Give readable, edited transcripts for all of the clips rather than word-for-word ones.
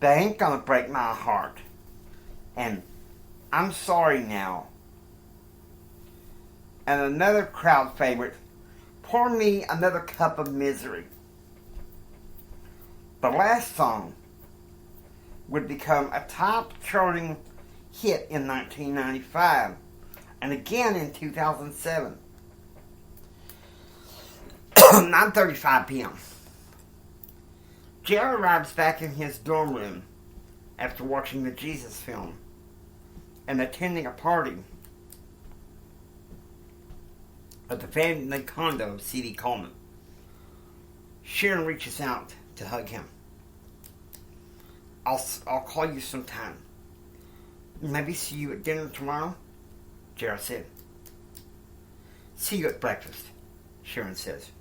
They ain't gonna break my heart. And I'm sorry now. And another crowd favorite, pour me another cup of misery. The last song would become a top charting hit in 1995 and again in 2007. 9:35 p.m. Jerry arrives back in his dorm room after watching the Jesus film and attending a party at the family condo of C.D. Coleman. Sharon reaches out to hug him. I'll call you sometime. Maybe see you at dinner tomorrow, Jared said. See you at breakfast, Sharon says.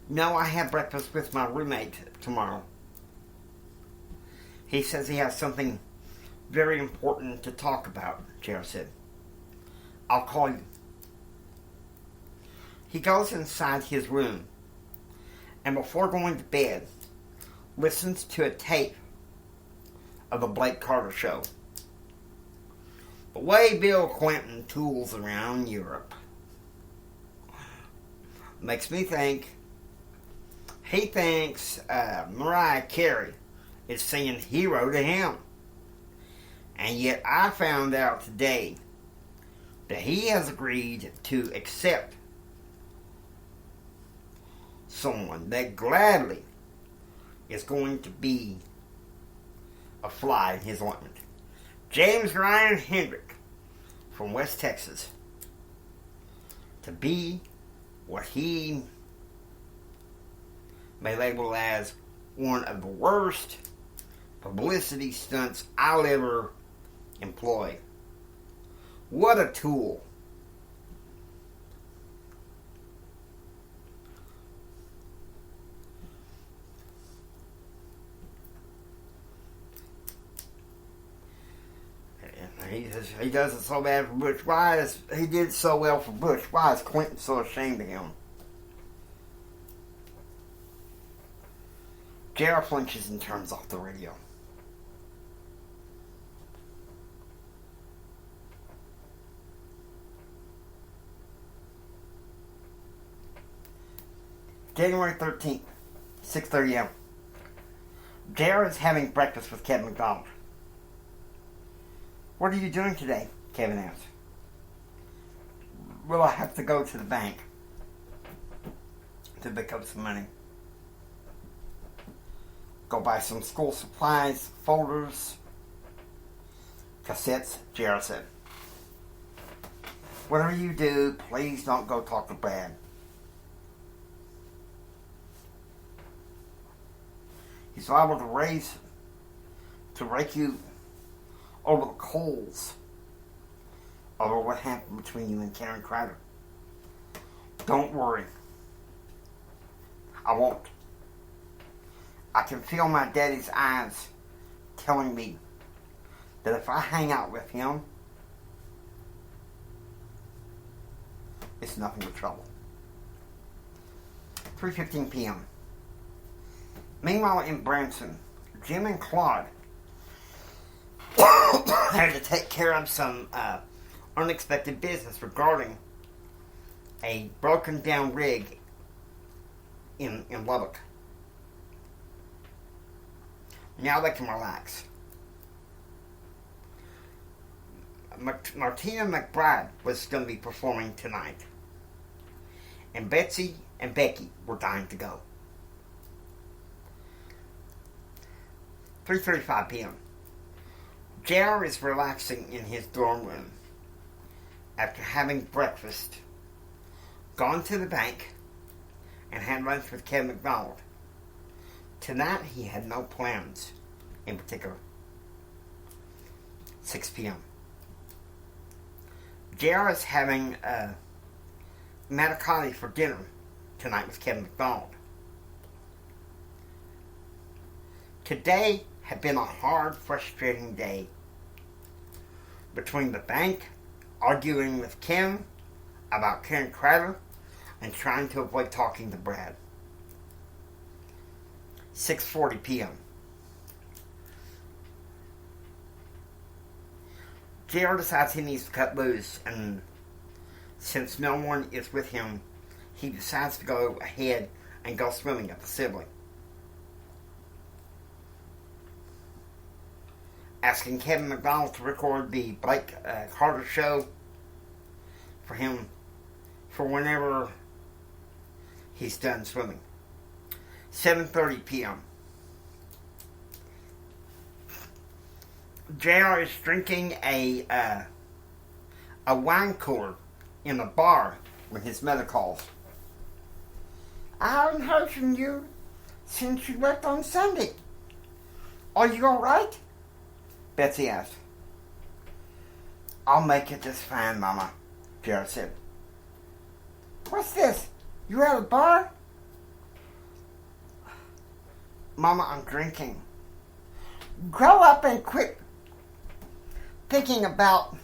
No, I have breakfast with my roommate tomorrow. He says he has something very important to talk about, Jared said. I'll call you. He goes inside his room and before going to bed, listens to a tape of the Blake Carter show. The way Bill Clinton tools around Europe makes me think he thinks Mariah Carey is singing Hero to him. And yet I found out today that he has agreed to accept someone that gladly is going to be a fly in his ointment. James Ryan Hendrick from West Texas to be what he may label as one of the worst publicity stunts I'll ever employ. What a tool. He does it so bad for Bush. He did so well for Bush? Why is Clinton so ashamed of him? Jared flinches and turns off the radio. January 13th, 6:30 a.m. Jared is having breakfast with Kevin McDonald. What are you doing today? Kevin asked. Well, I have to go to the bank to pick up some money. Go buy some school supplies, folders, cassettes, Jared said. Whatever you do, please don't go talk to Brad. He's liable to rake you over the coals over what happened between you and Karen Crowder. Don't worry. I won't. I can feel my daddy's eyes telling me that if I hang out with him, it's nothing but trouble. 3:15 p.m. Meanwhile in Branson, Jim and Claude had to take care of some unexpected business regarding a broken down rig in Lubbock. Now they can relax. Martina McBride was going to be performing tonight. And Betsy and Becky were dying to go. 3:35 p.m. JR is relaxing in his dorm room after having breakfast, gone to the bank, and had lunch with Kevin McDonald. Tonight he had no plans in particular. 6 p.m. JR is having manicotti for dinner tonight with Kevin McDonald. Today had been a hard, frustrating day. Between the bank, arguing with Kim about Karen Crowder, and trying to avoid talking to Brad. 6:40 p.m. JR decides he needs to cut loose, and since no one is with him, he decides to go ahead and go swimming at the Sibley. Asking Kevin McDonald to record the Blake Carter show for him for whenever he's done swimming. 7:30 p.m. JR is drinking a wine cooler in a bar when his mother calls. I haven't heard from you since you left on Sunday. Are you alright? Betsy asked. I'll make it just fine, Mama, JR said. What's this? You at a bar? Mama, I'm drinking. Grow up and quit thinking about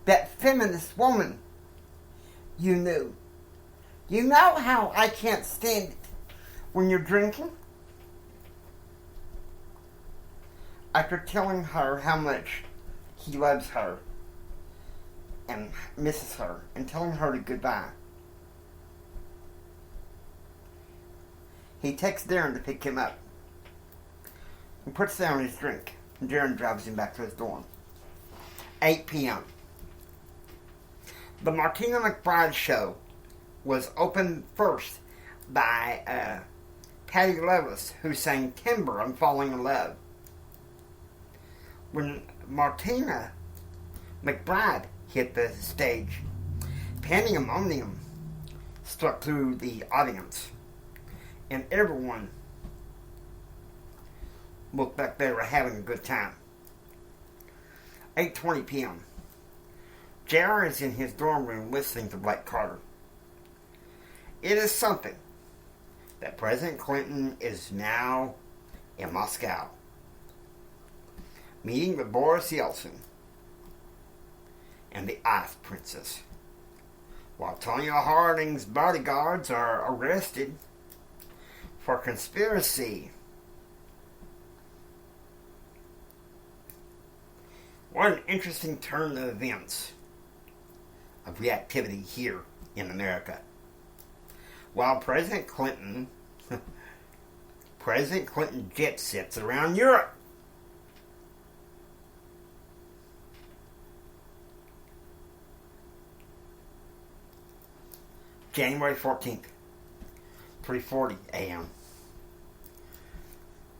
that feminist woman you knew. You know how I can't stand it when you're drinking? After telling her how much he loves her and misses her and telling her goodbye, he texts Darren to pick him up. He puts down his drink, and Darren drives him back to his dorm. 8 p.m. The Martina McBride show was opened first by Patty Loveless, who sang Timber on Falling in Love. When Martina McBride hit the stage, pandemonium struck through the audience, and everyone looked like they were having a good time. 8:20 p.m. JR is in his dorm room listening to Blake Carter. It is something that President Clinton is now in Moscow, meeting with Boris Yeltsin and the Ice Princess, while Tonya Harding's bodyguards are arrested for conspiracy. What an interesting turn of events of reactivity here in America. While President Clinton jet sets around Europe. January 14th, 3:40 a.m.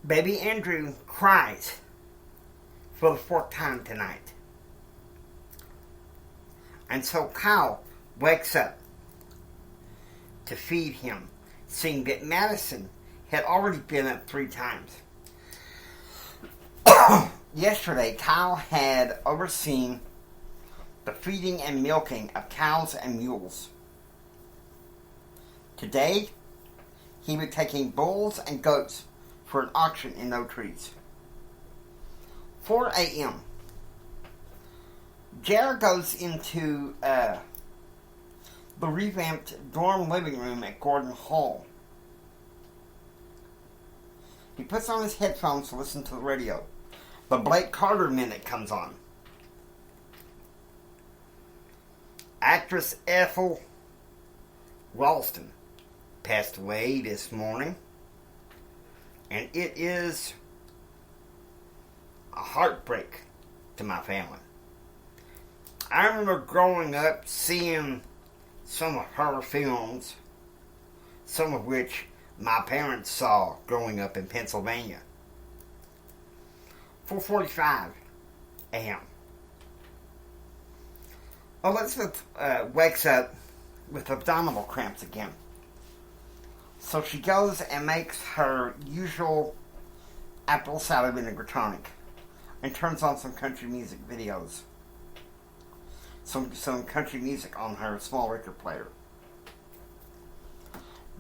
Baby Andrew cries for the 4th time tonight. And so Kyle wakes up to feed him, seeing that Madison had already been up 3 times. Yesterday, Kyle had overseen the feeding and milking of cows and mules. Today, he was taking bulls and goats for an auction in No Trees. 4 a.m. JR goes into the revamped dorm living room at Gordon Hall. He puts on his headphones to listen to the radio. The Blake Carter Minute comes on. Actress Ethel Ralston passed away this morning, and it is a heartbreak to my family. I remember growing up seeing some of her films, some of which my parents saw growing up in Pennsylvania. 4:45 a.m. Elizabeth wakes up with abdominal cramps again. So she goes and makes her usual apple cider vinegar tonic and turns on some country music videos. Some country music on her small record player.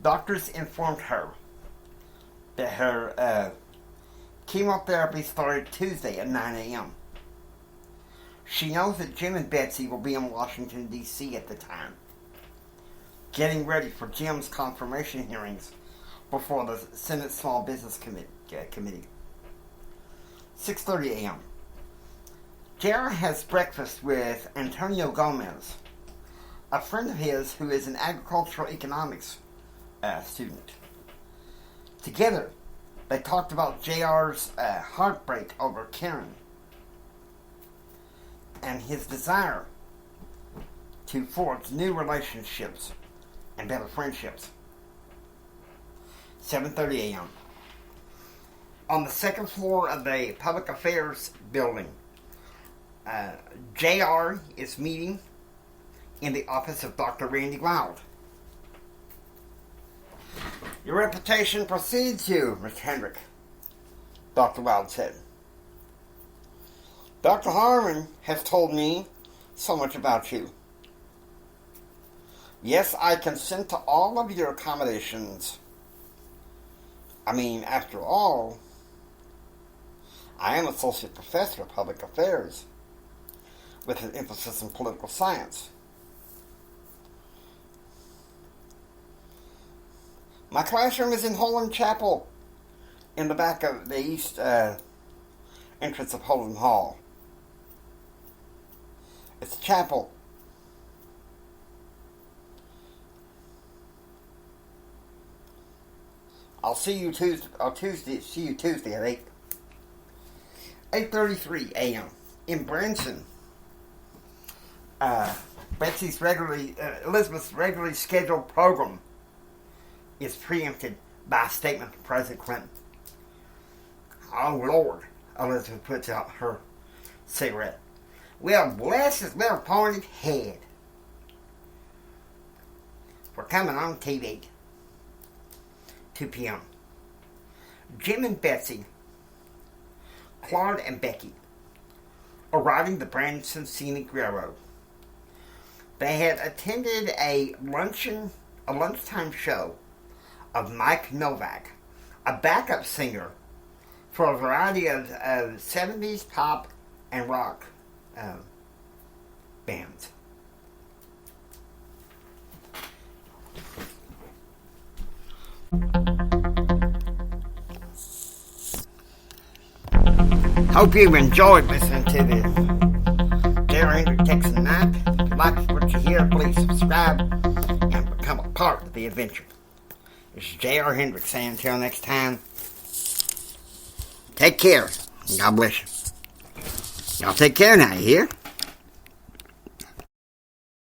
Doctors informed her that her chemotherapy started Tuesday at 9 a.m. She knows that Jim and Betsy will be in Washington, D.C. at the time, getting ready for Jim's confirmation hearings before the Senate Small Business Committee. 6:30 a.m. JR has breakfast with Antonio Gomez, a friend of his who is an agricultural economics student. Together, they talked about JR's heartbreak over Karen and his desire to forge new relationships and better friendships. 7:30 a.m. On the second floor of the Public Affairs building, JR is meeting in the office of Dr. Randy Wild. Your reputation precedes you, Mr. Hendrick, Dr. Wild said. Dr. Harmon has told me so much about you. Yes, I consent to all of your accommodations. I mean, after all, I am Associate Professor of Public Affairs with an emphasis in political science. My classroom is in Holland Chapel, in the back of the east entrance of Holland Hall. It's a chapel. I'll see you Tuesday. See you Tuesday at 8. 8:33 a.m. in Branson. Elizabeth's regularly scheduled program is preempted by a statement from President Clinton. Oh Lord, Elizabeth puts out her cigarette. Well, bless his little pointed head. We're coming on TV. 2 p.m. Jim and Betsy, Claude and Becky, arriving the Branson Scenic Railroad. They had attended a lunchtime show of Mike Novak, a backup singer for a variety of 70s pop and rock bands. Hope you've enjoyed listening to this J.R. Hendrick Texan Night. If you like what you hear, please subscribe and become a part of the adventure. This is J.R. Hendrick saying until next time, take care. God bless you. Y'all take care now, you hear?